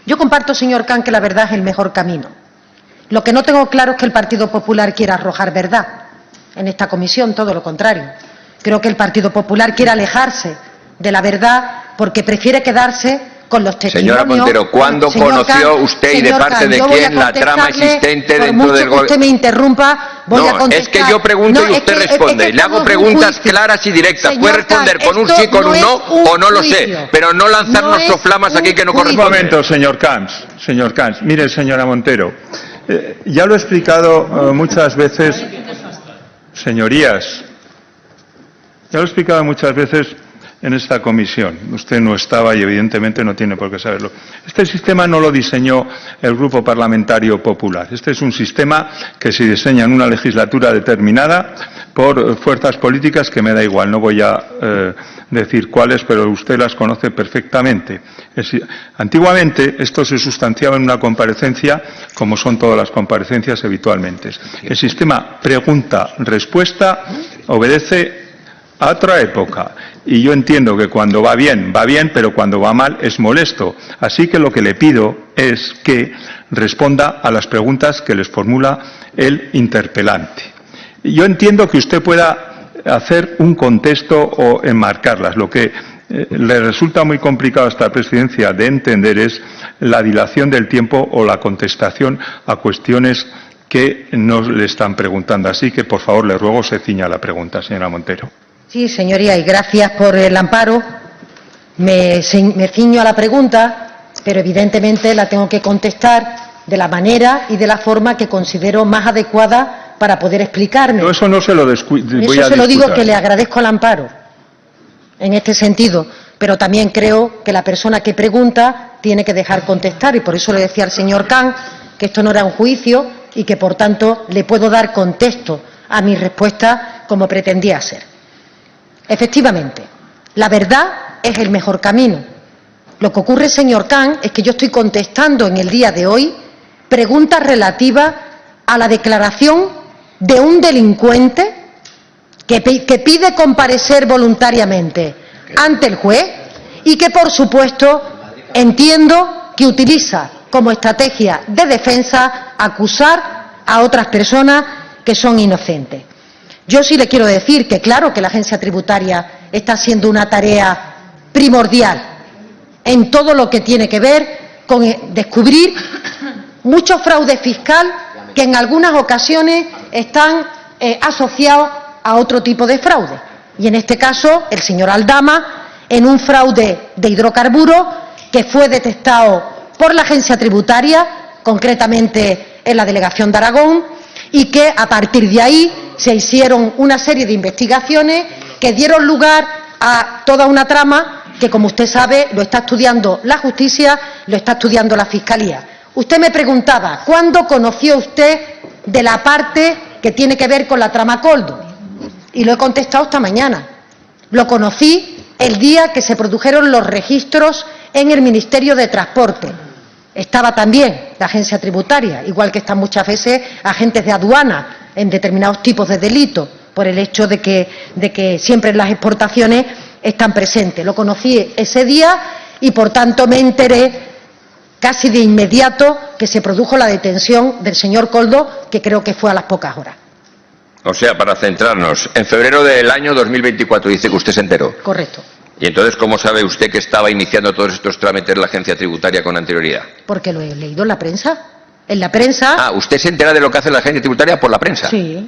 Yo comparto, señor Khan, que la verdad es el mejor camino. Lo que no tengo claro es que el Partido Popular quiera arrojar verdad en esta comisión, todo lo contrario. Creo que el Partido Popular quiere alejarse de la verdad porque prefiere quedarse con los testimonios. Señora Montero, ¿cuándo conoció usted y de parte de quién la trama existente dentro del gobierno? Usted me interrumpa, voy a contestar. Es que yo pregunto y usted responde. Le hago preguntas claras y directas. Puede responder con un sí, con un no o no lo sé, pero no lanzarnos soflamas aquí que no corresponde. Un momento, señor Camps. Señor Camps, mire, señora Montero, ya lo he explicado muchas veces, señorías, ya lo he explicado muchas veces en esta comisión. Usted no estaba y evidentemente no tiene por qué saberlo. Este sistema no lo diseñó el Grupo Parlamentario Popular. Este es un sistema que se diseña en una legislatura determinada por fuerzas políticas que me da igual. No voy a decir cuáles, pero usted las conoce perfectamente. Antiguamente esto se sustanciaba en una comparecencia, como son todas las comparecencias habitualmente. El sistema pregunta-respuesta obedece a otra época. Y yo entiendo que cuando va bien, pero cuando va mal es molesto. Así que lo que le pido es que responda a las preguntas que les formula el interpelante. Yo entiendo que usted pueda hacer un contexto o enmarcarlas. Lo que le resulta muy complicado a esta presidencia de entender es la dilación del tiempo o la contestación a cuestiones que nos le están preguntando. Así que, por favor, le ruego se ciña a la pregunta, señora Montero. Sí, señoría, y gracias por el amparo. Me ciño a la pregunta, pero evidentemente la tengo que contestar de la manera y de la forma que considero más adecuada para poder explicarme. No, eso no se lo voy Eso se lo digo, que le agradezco el amparo en este sentido, pero también creo que la persona que pregunta tiene que dejar contestar, y por eso le decía al señor Khan que esto no era un juicio y que, por tanto, le puedo dar contexto a mi respuesta como pretendía ser. Efectivamente, la verdad es el mejor camino. Lo que ocurre, señor Khan, es que yo estoy contestando en el día de hoy preguntas relativas a la declaración de un delincuente que pide comparecer voluntariamente ante el juez y que, por supuesto, entiendo que utiliza como estrategia de defensa acusar a otras personas que son inocentes. Yo sí le quiero decir que, claro, que la agencia tributaria está haciendo una tarea primordial en todo lo que tiene que ver con descubrir mucho fraude fiscal que en algunas ocasiones están asociados a otro tipo de fraude. Y en este caso, el señor Aldama, en un fraude de hidrocarburos que fue detectado por la agencia tributaria, concretamente en la delegación de Aragón, y que a partir de ahí se hicieron una serie de investigaciones que dieron lugar a toda una trama que, como usted sabe, lo está estudiando la justicia, lo está estudiando la Fiscalía. Usted me preguntaba, ¿cuándo conoció usted de la parte que tiene que ver con la trama Coldo? Y lo he contestado esta mañana. Lo conocí el día que se produjeron los registros en el Ministerio de Transporte. Estaba también la agencia tributaria, igual que están muchas veces agentes de aduana en determinados tipos de delitos, por el hecho de que siempre en las exportaciones están presentes. Lo conocí ese día y, por tanto, me enteré casi de inmediato que se produjo la detención del señor Coldo, que creo que fue a las pocas horas. O sea, para centrarnos, en febrero del año 2024 dice que usted se enteró. Correcto. ¿Y entonces cómo sabe usted que estaba iniciando todos estos trámites la agencia tributaria con anterioridad? Porque lo he leído en la prensa. En la prensa. Ah, ¿usted se entera de lo que hace la agencia tributaria por la prensa? Sí.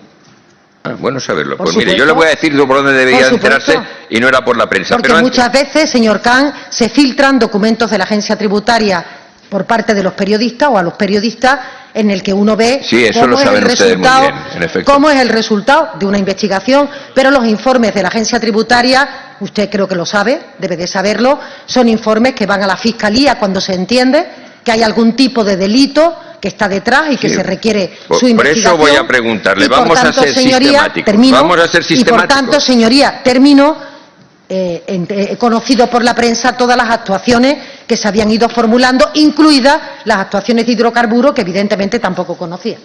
Ah, bueno saberlo. Por Pues supuesto. mire, yo le voy a decir por dónde debería enterarse y no era por la prensa. Porque pero muchas veces, señor Khan, se filtran documentos de la agencia tributaria por parte de los periodistas o a los periodistas en el que uno ve cómo es el resultado de una investigación, pero los informes de la agencia tributaria, usted creo que lo sabe, debe de saberlo, son informes que van a la Fiscalía cuando se entiende que hay algún tipo de delito que está detrás y que se requiere su investigación. Por eso voy a preguntarle, y vamos a ser sistemáticos. Vamos a ser sistemáticos. Y por tanto, señoría, termino. He conocido por la prensa todas las actuaciones que se habían ido formulando, incluidas las actuaciones de hidrocarburos, que evidentemente tampoco conocía.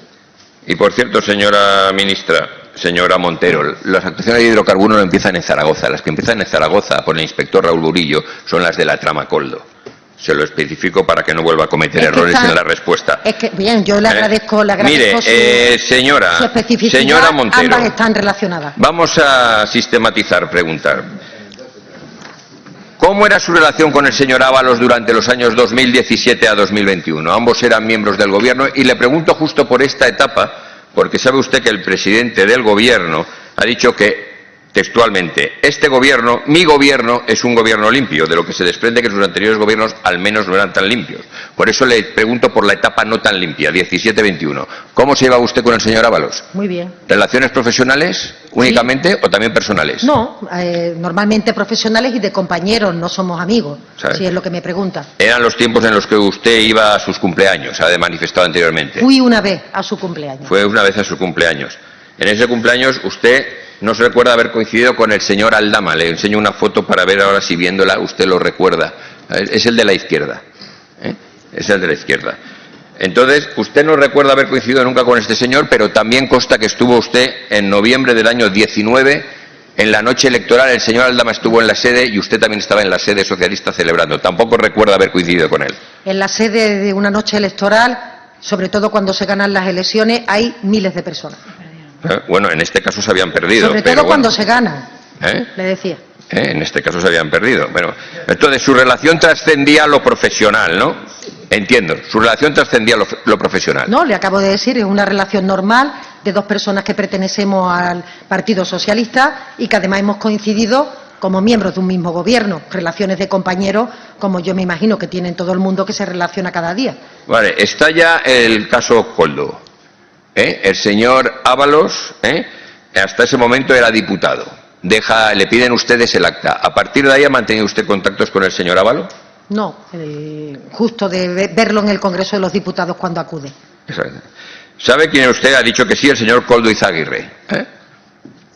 Y por cierto, señora ministra, señora Montero, las actuaciones de hidrocarburos no empiezan en Zaragoza. Las que empiezan en Zaragoza por el inspector Raúl Burillo son las de la trama Coldo. Se lo especifico para que no vuelva a cometer errores en la respuesta. Es que, bien, yo le agradezco, Mire, su especificidad. señora Montero, ambas están relacionadas. Vamos a sistematizar, preguntar. ¿Cómo era su relación con el señor Ábalos durante los años 2017 a 2021? Ambos eran miembros del Gobierno y le pregunto justo por esta etapa, porque sabe usted que el presidente del Gobierno ha dicho que, textualmente, este Gobierno, mi Gobierno, es un Gobierno limpio, de lo que se desprende que sus anteriores Gobiernos al menos no eran tan limpios. Por eso le pregunto por la etapa no tan limpia, 17-21. ¿Cómo se lleva usted con el señor Ábalos? Muy bien. ¿Relaciones profesionales únicamente o también personales? No, normalmente profesionales y de compañeros, no somos amigos, si es lo que me pregunta. Eran los tiempos en los que usted iba a sus cumpleaños, ha manifestado anteriormente. Fui una vez a su cumpleaños. Fue una vez a su cumpleaños. En ese cumpleaños usted no se recuerda haber coincidido con el señor Aldama. Le enseño una foto para ver ahora si viéndola usted lo recuerda. Es el de la izquierda. Es el de la izquierda. Entonces, usted no recuerda haber coincidido nunca con este señor, pero también consta que estuvo usted en noviembre del año 19, en la noche electoral. El señor Aldama estuvo en la sede y usted también estaba en la sede socialista celebrando. Tampoco recuerda haber coincidido con él. En la sede de una noche electoral, sobre todo cuando se ganan las elecciones, hay miles de personas. Bueno, en este caso se habían perdido. Sobre todo cuando se gana, le decía. En este caso se habían perdido. Bueno, entonces su relación trascendía lo profesional, ¿no? Entiendo, su relación trascendía lo profesional. No, le acabo de decir, es una relación normal de dos personas que pertenecemos al Partido Socialista y que además hemos coincidido como miembros de un mismo gobierno, relaciones de compañeros, como yo me imagino que tienen todo el mundo que se relaciona cada día. Vale, está ya el caso Koldo. El señor Ábalos, hasta ese momento era diputado. Le piden ustedes el acta. ¿A partir de ahí ha mantenido usted contactos con el señor Ábalos? No, justo de verlo en el Congreso de los Diputados cuando acude. ¿Sabe quién usted? Ha dicho que sí, el señor Koldo Izaguirre.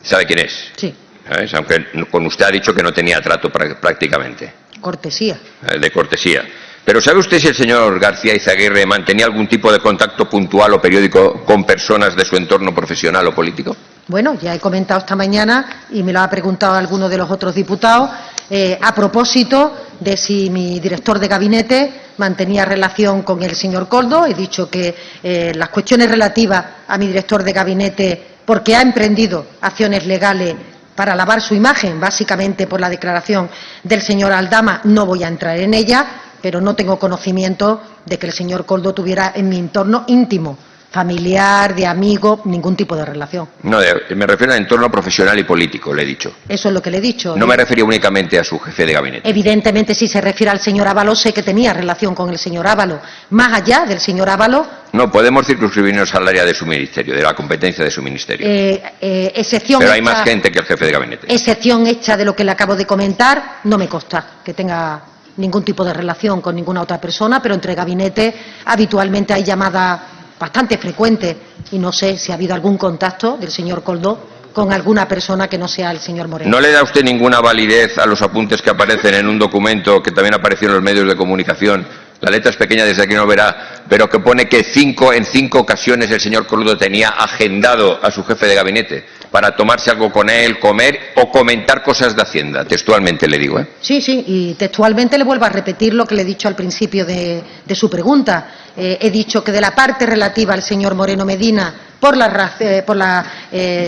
¿Sabe quién es? Sí. Aunque con usted ha dicho que no tenía trato prácticamente. Cortesía. De cortesía. Pero ¿sabe usted si el señor García Izaguirre mantenía algún tipo de contacto puntual o periódico con personas de su entorno profesional o político? Bueno, ya he comentado esta mañana y me lo ha preguntado alguno de los otros diputados a propósito de si mi director de gabinete mantenía relación con el señor Koldo. He dicho que las cuestiones relativas a mi director de gabinete, porque ha emprendido acciones legales para lavar su imagen, básicamente por la declaración del señor Aldama, no voy a entrar en ella, pero no tengo conocimiento de que el señor Koldo tuviera en mi entorno íntimo, familiar, de amigo, ningún tipo de relación. No, me refiero al entorno profesional y político, le he dicho. Eso es lo que le he dicho. No me refería únicamente a su jefe de gabinete. Evidentemente, si se refiere al señor Ábalos, sé que tenía relación con el señor Ábalos. Más allá del señor Ábalos... No, podemos circunscribirnos al área de su ministerio, de la competencia de su ministerio. Excepción Pero hay más gente que el jefe de gabinete. Excepción hecha de lo que le acabo de comentar, no me consta que tenga ningún tipo de relación con ninguna otra persona, pero entre gabinetes habitualmente hay llamadas bastante frecuentes y no sé si ha habido algún contacto del señor Koldo con alguna persona que no sea el señor Moreno. ¿No le da usted ninguna validez a los apuntes que aparecen en un documento que también apareció en los medios de comunicación? La letra es pequeña, desde aquí no verá, pero que pone que en 5 ocasiones el señor Koldo tenía agendado a su jefe de gabinete para tomarse algo con él, comer o comentar cosas de Hacienda. Textualmente le digo, Sí, y textualmente le vuelvo a repetir lo que le he dicho al principio de su pregunta. He dicho que de la parte relativa al señor Moreno Medina, por la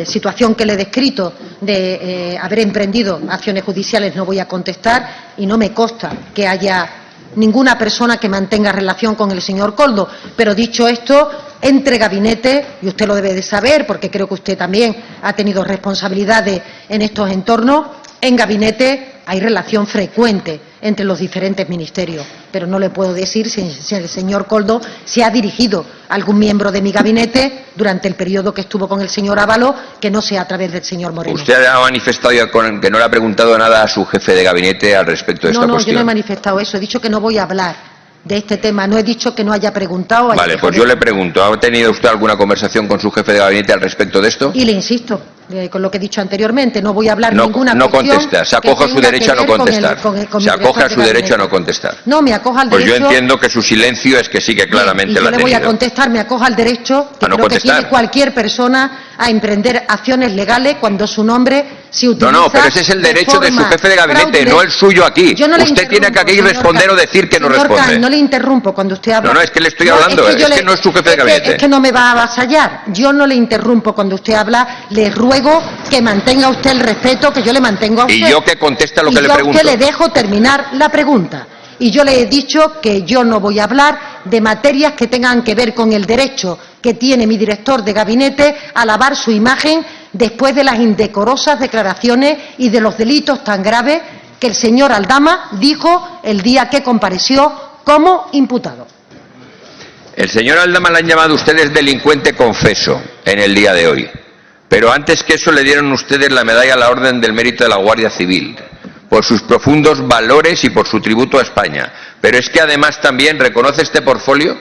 situación que le he descrito de haber emprendido acciones judiciales, no voy a contestar y no me consta que haya ninguna persona que mantenga relación con el señor Koldo. Pero dicho esto, entre gabinetes, y usted lo debe de saber porque creo que usted también ha tenido responsabilidades en estos entornos, en gabinete hay relación frecuente entre los diferentes ministerios, pero no le puedo decir si el señor Koldo se ha dirigido a algún miembro de mi gabinete durante el periodo que estuvo con el señor Ábalos, que no sea a través del señor Moreno. ¿Usted ha manifestado que no le ha preguntado nada a su jefe de gabinete al respecto de esta cuestión? No, yo no he manifestado eso, he dicho que no voy a hablar de este tema, no he dicho que no haya preguntado. Vale, pues yo le pregunto, ¿ha tenido usted alguna conversación con su jefe de gabinete al respecto de esto? Y le insisto, con lo que he dicho anteriormente, no voy a hablar ninguna cuestión. No contesta, se acoge a su derecho a no contestar. Se acoge a su derecho a no contestar. No, me acojo al derecho. Pues yo entiendo que su silencio es que sí que claramente la ha tenido. Yo le voy a contestar, me acojo al derecho que creo que tiene cualquier persona a emprender acciones legales cuando su nombre se utiliza. No, pero ese es el derecho de su jefe de gabinete, no el suyo aquí. Usted tiene que aquí responder o decir que no responde. Señor Khan, no le interrumpo cuando usted habla. No, es que le estoy hablando, es que no es su jefe de gabinete. Es que no me va a avasallar. Yo no le interrumpo cuando usted habla. Le ruego que mantenga usted el respeto que yo le mantengo a usted. Y yo que contesta lo que le pregunto. Y yo que le dejo terminar la pregunta. Y yo le he dicho que yo no voy a hablar de materias que tengan que ver con el derecho que tiene mi director de gabinete a lavar su imagen después de las indecorosas declaraciones y de los delitos tan graves que el señor Aldama dijo el día que compareció como imputado. El señor Aldama le han llamado ustedes delincuente confeso en el día de hoy. Pero antes que eso le dieron ustedes la medalla a la Orden del Mérito de la Guardia Civil, por sus profundos valores y por su tributo a España. Pero es que además también, ¿reconoce este portfolio?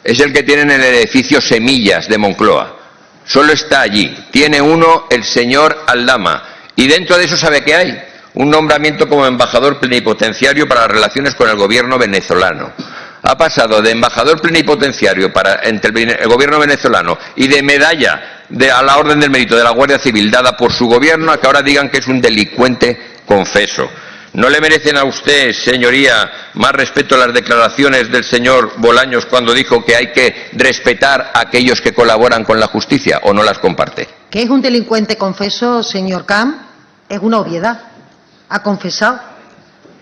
Es el que tienen en el edificio Semillas de Moncloa. Solo está allí. Tiene uno el señor Aldama. Y dentro de eso, ¿sabe qué hay? Un nombramiento como embajador plenipotenciario para las relaciones con el gobierno venezolano. Ha pasado de embajador plenipotenciario entre el gobierno venezolano y de medalla a la Orden del Mérito de la Guardia Civil dada por su gobierno a que ahora digan que es un delincuente confeso. ¿No le merecen a usted, señoría, más respeto a las declaraciones del señor Bolaños cuando dijo que hay que respetar a aquellos que colaboran con la justicia, o no las comparte? Que es un delincuente confeso, señor Khan, es una obviedad. Ha confesado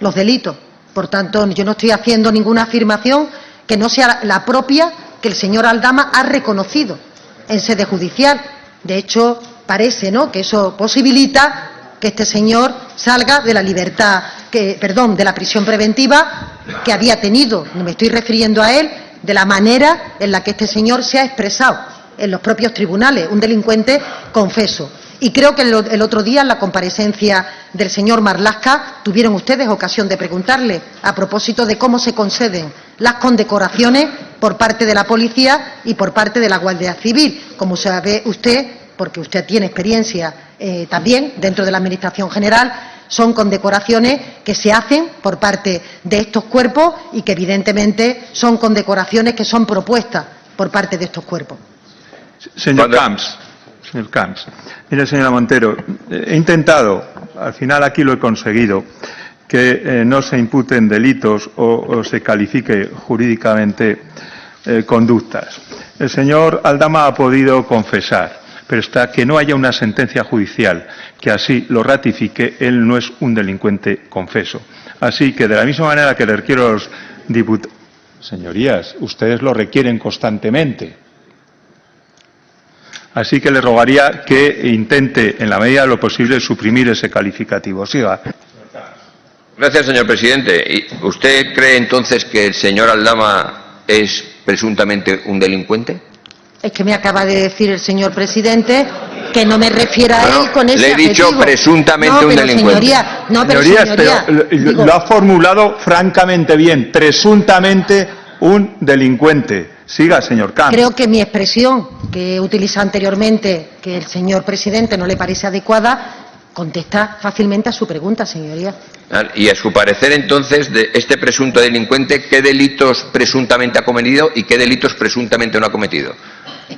los delitos. Por tanto, yo no estoy haciendo ninguna afirmación que no sea la propia que el señor Aldama ha reconocido en sede judicial. De hecho, parece, ¿no?, que eso posibilita que este señor salga de la libertad, de la prisión preventiva que había tenido. Me estoy refiriendo a él de la manera en la que este señor se ha expresado en los propios tribunales, un delincuente confeso. Y creo que el otro día, en la comparecencia del señor Marlaska, tuvieron ustedes ocasión de preguntarle a propósito de cómo se conceden las condecoraciones por parte de la policía y por parte de la Guardia Civil. Como sabe usted, porque usted tiene experiencia también dentro de la Administración General, son condecoraciones que se hacen por parte de estos cuerpos y que evidentemente son condecoraciones que son propuestas por parte de estos cuerpos. Señor Camps, mire, señora Montero, he intentado, al final aquí lo he conseguido, que no se imputen delitos o se califique jurídicamente conductas. El señor Aldama ha podido confesar, pero hasta que no haya una sentencia judicial que así lo ratifique, él no es un delincuente confeso. Así que, de la misma manera que le requiero a los diputados... Señorías, ustedes lo requieren constantemente. Así que le rogaría que intente, en la medida de lo posible, suprimir ese calificativo. Siga. Gracias, señor presidente. ¿Y usted cree entonces que el señor Aldama es presuntamente un delincuente? Es que me acaba de decir el señor presidente que no me refiera a él con ese le he dicho adjetivo. Presuntamente un delincuente. Señorías, lo ha formulado francamente bien. Presuntamente un delincuente. Siga, señor Camps. Creo que mi expresión que he utilizado anteriormente, que el señor presidente no le parece adecuada, contesta fácilmente a su pregunta, señoría. Y a su parecer, entonces, de este presunto delincuente, ¿qué delitos presuntamente ha cometido y qué delitos presuntamente no ha cometido?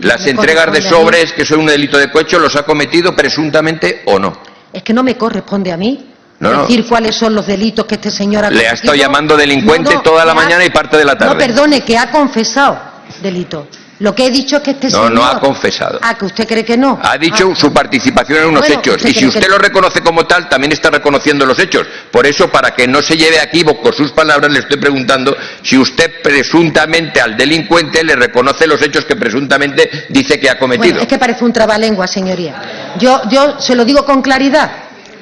¿Las entregas de sobres, que son un delito de cohecho, los ha cometido presuntamente o no? Es que no me corresponde a mí decir cuáles son los delitos que este señor ha cometido. Le ha estado llamando delincuente toda la mañana y parte de la tarde. No, perdone, que ha confesado delito. Lo que he dicho es que este señor... No ha confesado. ¿Que usted cree que no? Ha dicho su participación en unos hechos. Y si usted lo reconoce como tal, también está reconociendo los hechos. Por eso, para que no se lleve a equívoco sus palabras, le estoy preguntando si usted presuntamente al delincuente le reconoce los hechos que presuntamente dice que ha cometido. Bueno, es que parece un trabalengua, señoría. Yo se lo digo con claridad.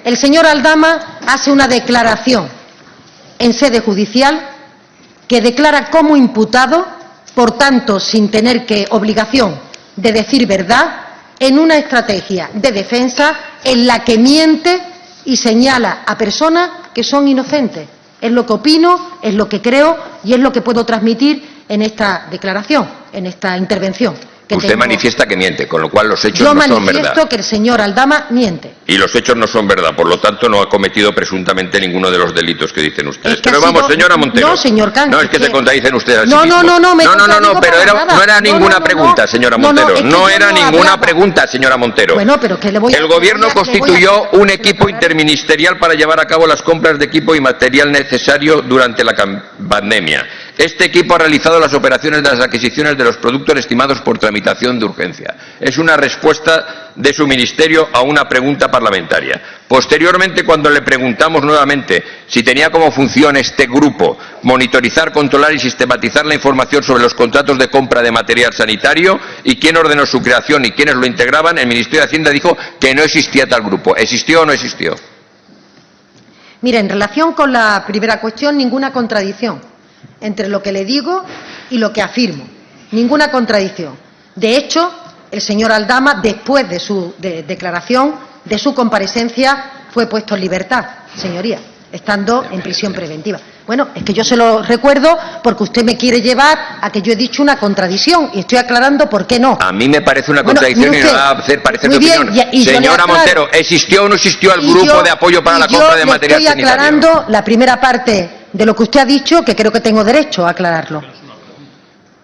El señor Aldama hace una declaración en sede judicial que declara como imputado, por tanto, sin tener obligación de decir verdad, en una estrategia de defensa en la que miente y señala a personas que son inocentes. Es lo que opino, es lo que creo y es lo que puedo transmitir en esta declaración, en esta intervención. que Usted tengo. manifiesta que miente, con lo cual los hechos Yo no son manifiesto verdad. que el señor Aldama miente. Y los hechos no son verdad, por lo tanto no ha cometido presuntamente ninguno de los delitos que dicen ustedes. Es que Pero ha vamos, sido- señora Montero. No, señor Cans, No, es que se contradicen ustedes a sí No, mismos. me No, contradigo pero para nada. no era ninguna no, pregunta, señora No, no, Montero. es que No yo era no ninguna hablaba. pregunta, señora Montero. Bueno, pero que le voy a... El Gobierno le voy a- constituyó le voy un a- equipo interministerial para llevar a cabo las compras de equipo y material necesario durante la pandemia. Este equipo ha realizado las operaciones de las adquisiciones de los productos estimados por tramitación de urgencia. Es una respuesta de su ministerio a una pregunta parlamentaria. Posteriormente, cuando le preguntamos nuevamente si tenía como función este grupo monitorizar, controlar y sistematizar la información sobre los contratos de compra de material sanitario y quién ordenó su creación y quiénes lo integraban, el Ministerio de Hacienda dijo que no existía tal grupo. ¿Existió o no existió? Mire, en relación con la primera cuestión, ninguna contradicción entre lo que le digo y lo que afirmo. Ninguna contradicción. De hecho, el señor Aldama, después de su declaración, de su comparecencia, fue puesto en libertad, señoría, estando en prisión preventiva. Bueno, es que yo se lo recuerdo porque usted me quiere llevar a que yo he dicho una contradicción y estoy aclarando por qué no. A mí me parece una Bueno, contradicción mire y no usted, va a hacer parecer muy mi bien, opinión. y yo le Señora aclaro. Montero, ¿existió o no existió el Y grupo yo- de apoyo para la y yo compra de le material estoy sanitario? aclarando la primera parte de lo que usted ha dicho, que creo que tengo derecho a aclararlo.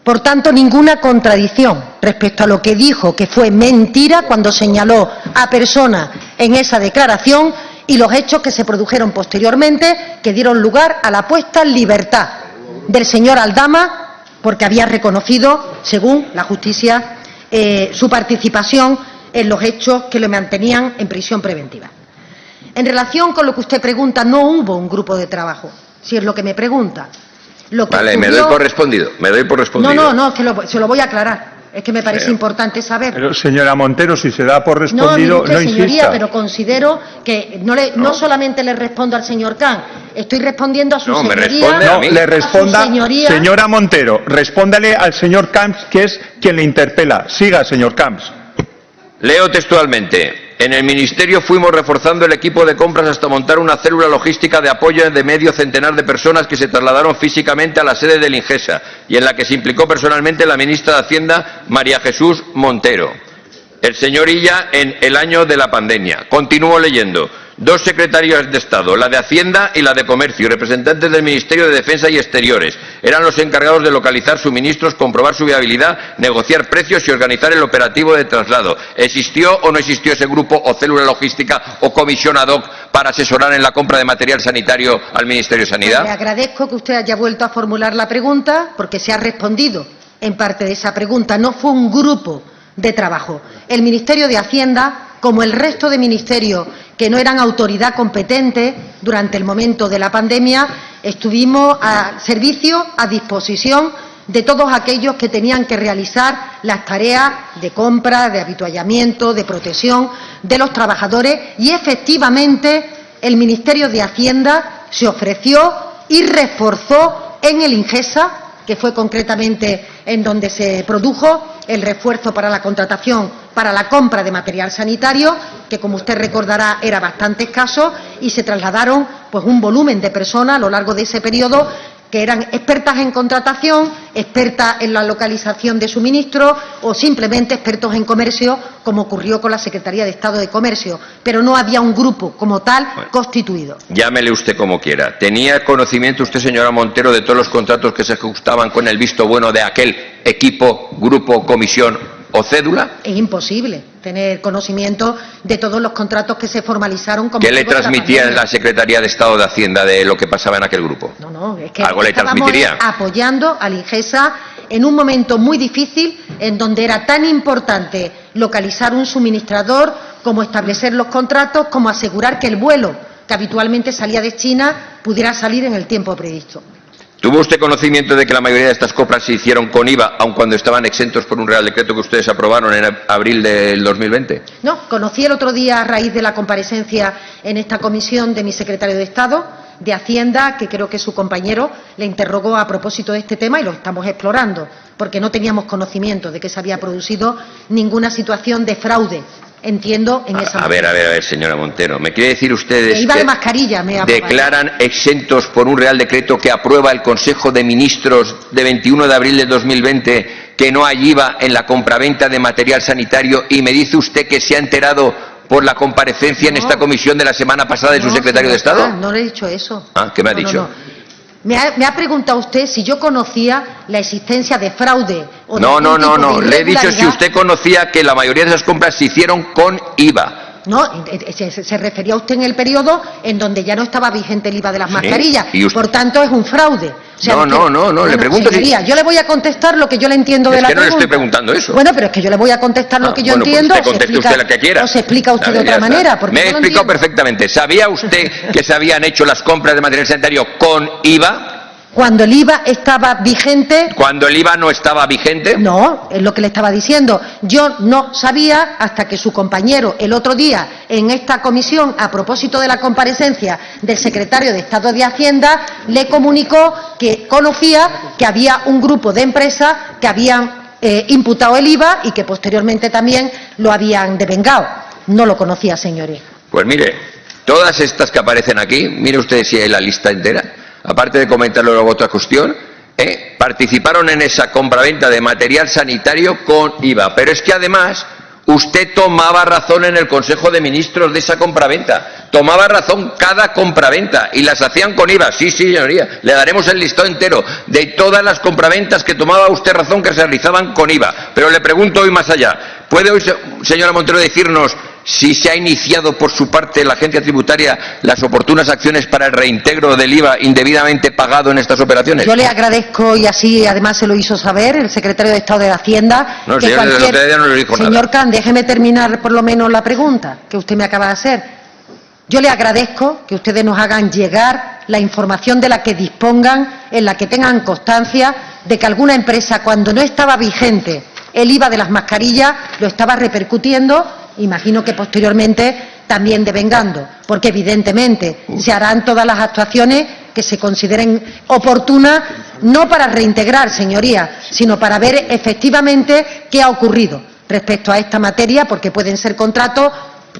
Por tanto, ninguna contradicción respecto a lo que dijo, que fue mentira cuando señaló a personas en esa declaración y los hechos que se produjeron posteriormente, que dieron lugar a la puesta en libertad del señor Aldama, porque había reconocido, según la justicia, su participación en los hechos que le mantenían en prisión preventiva. En relación con lo que usted pregunta, no hubo un grupo de trabajo, si es lo que me pregunta. Lo que Vale, me doy ocurrió- por respondido. Me doy por respondido. No, es que se lo voy a aclarar. Es que me parece importante saber. Pero, señora Montero, si se da por No, mire respondido, usted, no señoría, insista. pero considero que no solamente le respondo al señor Can, estoy respondiendo a su No, me señoría. responde a No, mí. le a su responda, señoría. señora Montero, respóndale al señor Camps, que es quien le interpela. Siga, señor Camps. Leo textualmente. En el Ministerio fuimos reforzando el equipo de compras hasta montar una célula logística de apoyo de medio centenar de personas que se trasladaron físicamente a la sede del Ingesa y en la que se implicó personalmente la ministra de Hacienda, María Jesús Montero. El señor Illa en el año de la pandemia. Continúo leyendo. 2 secretarias de Estado, la de Hacienda y la de Comercio, y representantes del Ministerio de Defensa y Exteriores. Eran los encargados de localizar suministros, comprobar su viabilidad, negociar precios y organizar el operativo de traslado. ¿Existió o no existió ese grupo o célula logística o comisión ad hoc para asesorar en la compra de material sanitario al Ministerio de Le Sanidad? agradezco que usted haya vuelto a formular la pregunta porque se ha respondido en parte de esa pregunta. No fue un grupo de trabajo. El Ministerio de Hacienda, como el resto de ministerios que no eran autoridad competente durante el momento de la pandemia, estuvimos a servicio, a disposición de todos aquellos que tenían que realizar las tareas de compra, de habituallamiento, de protección de los trabajadores y efectivamente el Ministerio de Hacienda se ofreció y reforzó en el Ingesa, que fue concretamente en donde se produjo el refuerzo para la contratación, para la compra de material sanitario, que como usted recordará era bastante escaso, y se trasladaron pues un volumen de personas a lo largo de ese periodo que eran expertas en contratación, expertas en la localización de suministros o simplemente expertos en comercio, como ocurrió con la Secretaría de Estado de Comercio, pero no había un grupo como tal constituido. Llámele usted como quiera. ¿Tenía conocimiento usted, señora Montero, de todos los contratos que se ajustaban con el visto bueno de aquel equipo, grupo, comisión o cédula? Es imposible tener conocimiento de todos los contratos que se formalizaron como ¿Qué le fruto de la transmitía pandemia. la Secretaría de Estado de Hacienda de lo que pasaba en aquel grupo? No, es que Algo le estábamos transmitiría. apoyando al Ingesa en un momento muy difícil en donde era tan importante localizar un suministrador como establecer los contratos, como asegurar que el vuelo que habitualmente salía de China pudiera salir en el tiempo previsto. ¿Tuvo usted conocimiento de que la mayoría de estas compras se hicieron con IVA, aun cuando estaban exentos por un Real Decreto que ustedes aprobaron en abril del 2020? No, conocí el otro día a raíz de la comparecencia en esta comisión de mi secretario de Estado de Hacienda, que creo que su compañero le interrogó a propósito de este tema y lo estamos explorando, porque no teníamos conocimiento de que se había producido ninguna situación de fraude. Entiendo en esa A ver, señora Montero. ¿Me quiere decir ustedes que iba de que mascarilla, me declaran exentos por un Real Decreto que aprueba el Consejo de Ministros de 21 de abril de 2020 que no hay IVA en la compraventa de material sanitario y me dice usted que se ha enterado por la comparecencia en esta comisión de la semana pasada de su secretario de Estado? No le he dicho eso. Ah, ¿qué me ha dicho? Me ha preguntado usted si yo conocía la existencia de fraude o de No. de Le he dicho si usted conocía que la mayoría de esas compras se hicieron con IVA. No, se refería a usted en el periodo en donde ya no estaba vigente el IVA de las mascarillas. Por tanto, es un fraude. O sea, no, le pregunto señoría, yo le voy a contestar lo que yo le entiendo de la pregunta. Es que no le estoy preguntando eso. Bueno, pero es que yo le voy a contestar lo que yo entiendo. Pues usted conteste usted la que quiera. O se explica usted de otra manera. Me he explicado perfectamente. ¿Sabía usted que se habían hecho las compras de material sanitario con IVA? Cuando el IVA estaba vigente. ¿Cuando el IVA no estaba vigente? No, es lo que le estaba diciendo. Yo no sabía hasta que su compañero el otro día en esta comisión, a propósito de la comparecencia del secretario de Estado de Hacienda, le comunicó que conocía que había un grupo de empresas que habían imputado el IVA y que posteriormente también lo habían devengado. No lo conocía, señoría. Pues mire, todas estas que aparecen aquí, mire usted si hay la lista entera. Aparte de comentarlo luego otra cuestión, participaron en esa compraventa de material sanitario con IVA. Pero es que además usted tomaba razón en el Consejo de Ministros de esa compraventa. Tomaba razón cada compraventa y las hacían con IVA. Sí, señoría, le daremos el listado entero de todas las compraventas que tomaba usted razón que se realizaban con IVA. Pero le pregunto hoy más allá. ¿Puede hoy, señora Montero, decirnos si se ha iniciado por su parte la agencia tributaria las oportunas acciones para el reintegro del IVA indebidamente pagado en estas operaciones? Yo le agradezco, y así además se lo hizo saber el secretario de Estado de Hacienda. No, el señor de Hacienda no le dijo nada. Señor Can, déjeme terminar por lo menos la pregunta que usted me acaba de hacer. Yo le agradezco que ustedes nos hagan llegar la información de la que dispongan, en la que tengan constancia de que alguna empresa, cuando no estaba vigente el IVA de las mascarillas, lo estaba repercutiendo. Imagino que posteriormente también devengando, porque evidentemente se harán todas las actuaciones que se consideren oportunas, no para reintegrar, señorías, sino para ver efectivamente qué ha ocurrido respecto a esta materia, porque pueden ser contratos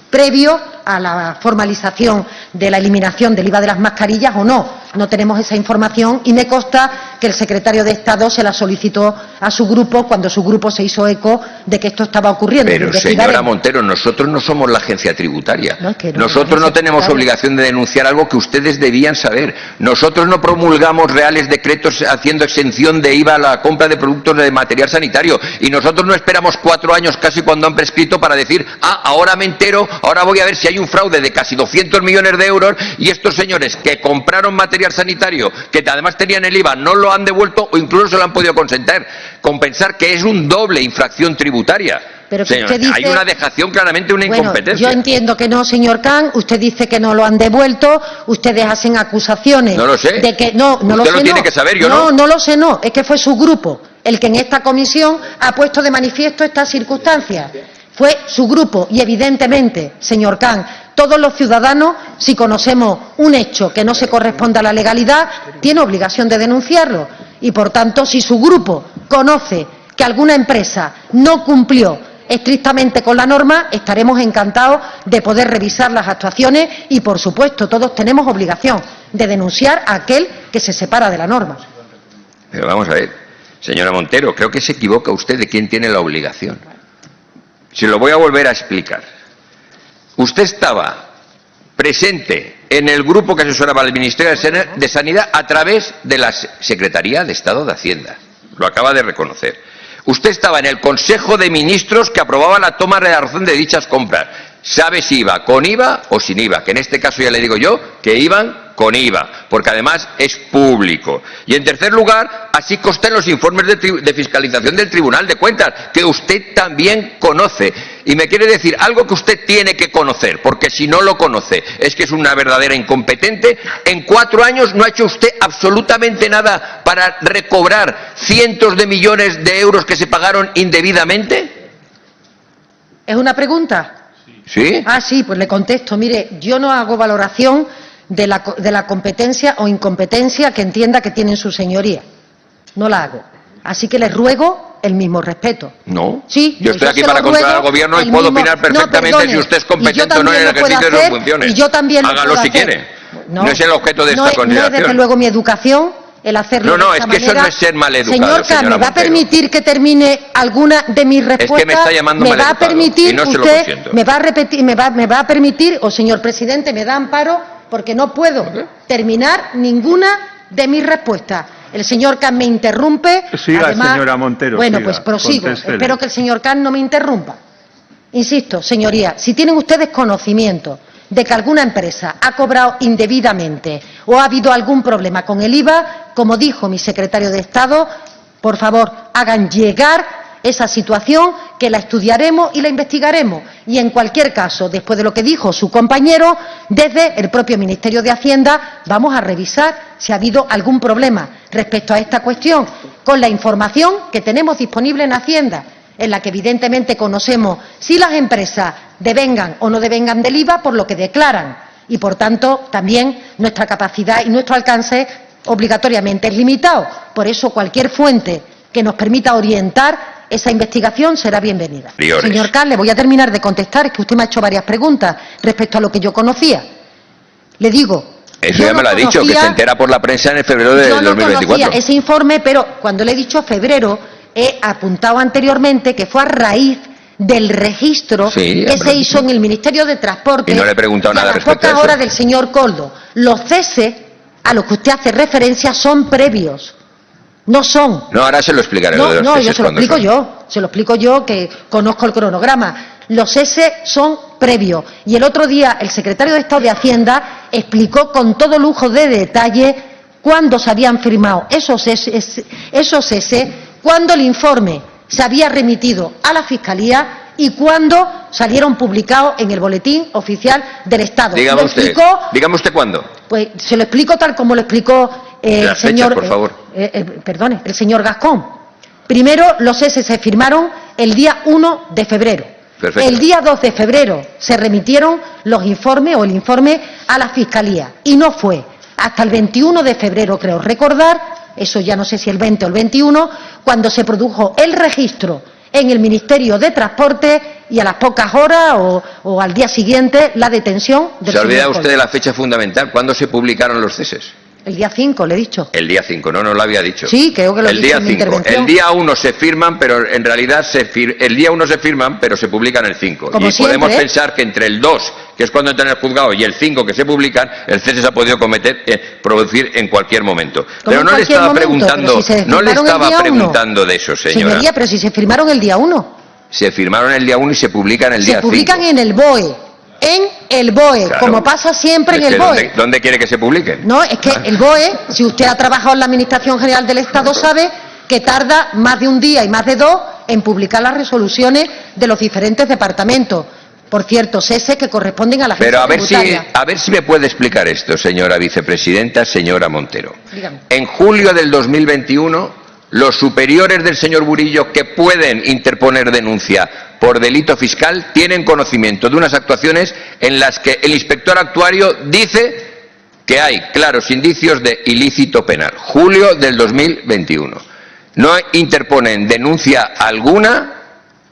previos a la formalización de la eliminación del IVA de las mascarillas o no. No tenemos esa información y me consta que el secretario de Estado se la solicitó a su grupo cuando su grupo se hizo eco de que esto estaba ocurriendo. Pero, señora Montero, nosotros no somos la agencia tributaria. Nosotros no tenemos obligación de denunciar algo que ustedes debían saber. Nosotros no promulgamos reales decretos haciendo exención de IVA a la compra de productos de material sanitario. Y nosotros no esperamos 4 años casi cuando han prescrito para decir, ahora me entero, ahora voy a ver si hay un fraude de casi 200 millones de euros y estos señores que compraron material sanitario, que además tenían el IVA, no lo han devuelto o incluso se lo han podido compensar, que es un doble infracción tributaria. Pero que usted dice, hay una dejación, claramente una incompetencia. Yo entiendo que no, señor Can. Usted dice que no lo han devuelto. Ustedes hacen acusaciones. No lo sé. De que no lo sé. Usted lo tiene que saber, yo no. No lo sé, no. Es que fue su grupo el que en esta comisión ha puesto de manifiesto estas circunstancias. Fue su grupo y evidentemente, señor Can, todos los ciudadanos, si conocemos un hecho que no se corresponde a la legalidad, tiene obligación de denunciarlo. Y por tanto, si su grupo conoce que alguna empresa no cumplió estrictamente con la norma, estaremos encantados de poder revisar las actuaciones y, por supuesto, todos tenemos obligación de denunciar a aquel que se separa de la norma. Pero vamos a ver, señora Montero, creo que se equivoca usted de quién tiene la obligación. Se lo voy a volver a explicar. Usted estaba presente en el grupo que asesoraba al Ministerio de Sanidad a través de la Secretaría de Estado de Hacienda. Lo acaba de reconocer. Usted estaba en el Consejo de Ministros que aprobaba la toma de razón de dichas compras. ¿Sabe si iba con IVA o sin IVA? Que en este caso ya le digo yo que iban con IVA, porque además es público. Y en tercer lugar, así consta en los informes de fiscalización del Tribunal de Cuentas, que usted también conoce. Y me quiere decir algo que usted tiene que conocer, porque si no lo conoce es que es una verdadera incompetente. En 4 años no ha hecho usted absolutamente nada para recobrar cientos de millones de euros que se pagaron indebidamente. ¿Es una pregunta? ¿Sí? Sí, pues le contesto. Mire, yo no hago valoración de la competencia o incompetencia que entienda que tienen su señoría. No la hago. Así que les ruego el mismo respeto. No. Sí, yo estoy aquí para controlar al gobierno y puedo opinar perfectamente si usted es competente o no en el ejercicio de sus funciones. Y yo también hágalo si quiere. No es el objeto de esta consideración. No es desde luego mi educación el hacerlo No, de esa es que eso manera. no es ser maleducado, Señor Khan, ¿me va a Montero. permitir que termine alguna de mis respuestas? Es que me está llamando ¿Me va a maleducado, permitir y no se lo usted, consiento. me va a permitir, o señor presidente, me da amparo, porque no puedo terminar ninguna de mis respuestas? El señor Khan me interrumpe. Siga, además, señora Montero, bueno, siga, pues prosigo. contéstele. Espero que el señor Khan no me interrumpa. Insisto, señorías, si tienen ustedes conocimiento de que alguna empresa ha cobrado indebidamente o ha habido algún problema con el IVA, como dijo mi secretario de Estado, por favor, hagan llegar esa situación, que la estudiaremos y la investigaremos. Y, en cualquier caso, después de lo que dijo su compañero, desde el propio Ministerio de Hacienda vamos a revisar si ha habido algún problema respecto a esta cuestión, con la información que tenemos disponible en Hacienda, en la que evidentemente conocemos si las empresas devengan o no devengan del IVA por lo que declaran, y por tanto también nuestra capacidad y nuestro alcance obligatoriamente es limitado. Por eso cualquier fuente que nos permita orientar esa investigación será bienvenida. Priores. Señor Khan, le voy a terminar de contestar, es que usted me ha hecho varias preguntas respecto a lo que yo conocía. Le digo, Eso yo ya me no lo ha dicho, que conocía- se entera por la prensa en el febrero de yo no 2024. conocía ese informe, pero cuando le he dicho febrero, he apuntado anteriormente que fue a raíz del registro Sí, que pero- se hizo en el Ministerio de Transporte. Y no le he preguntado y a nada las respecto a pocas eso. horas del señor Coldo. Los ceses a los que usted hace referencia son previos, no son. No, ahora se lo explicaré lo de los No, yo ceses se lo cuando explico son. se lo explico yo, que conozco el cronograma. Los S son previos. Y el otro día el secretario de Estado de Hacienda explicó con todo lujo de detalle cuándo se habían firmado esos S, cuándo el informe se había remitido a la Fiscalía y cuándo salieron publicados en el Boletín Oficial del Estado. Dígame Lo usted, explicó, dígame usted cuándo. pues se lo explico tal como lo explicó el Las fechas, señor, por favor. perdone, el señor Gascón. Primero, los S se firmaron el día 1 de febrero. Perfecto. El día 2 de febrero se remitieron los informes o el informe a la Fiscalía. Y no fue hasta el 21 de febrero, creo recordar, eso ya no sé si el 20 o el 21, cuando se produjo el registro en el Ministerio de Transporte y a las pocas horas o al día siguiente la detención del Se ha señor olvidado usted Coldo. de la fecha fundamental. ¿Cuándo se publicaron los ceses? El día 5, le he dicho. El día 5, no lo había dicho. Sí, creo que lo he El dicho día en mi 5. intervención. El día 1 se firman, pero en realidad el día 1 se firman, pero se publican el 5. Como Y siempre, podemos ¿eh? pensar que entre el 2, que es cuando entra en el juzgado, y el 5 que se publican, el cese se ha podido producir en cualquier momento. Pero en no le cualquier estaba momento? preguntando, Pero si se no le firmaron el estaba día 1. preguntando de eso, señora. Señoría, pero si se firmaron el día 1. Se firmaron el día 1 y se publican el Se día 5. publican en el BOE. En el BOE, Claro. como pasa siempre en Es el que BOE. ¿Dónde quiere que se publiquen? No, es que el BOE, si usted ha trabajado en la Administración General del Estado, sabe que tarda más de un día y más de 2 en publicar las resoluciones de los diferentes departamentos. Por cierto, ceses que corresponden a la Pero agencia tributaria. a ver si me puede explicar esto, señora vicepresidenta, señora Montero. Dígame. En julio del 2021, los superiores del señor Burillo que pueden interponer denuncia por delito fiscal tienen conocimiento de unas actuaciones en las que el inspector actuario dice que hay claros indicios de ilícito penal. Julio del 2021. No interponen denuncia alguna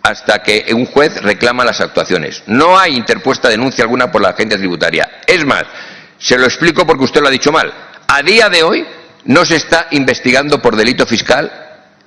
hasta que un juez reclama las actuaciones. No hay interpuesta denuncia alguna por la agencia tributaria. Es más, se lo explico porque usted lo ha dicho mal. A día de hoy no se está investigando por delito fiscal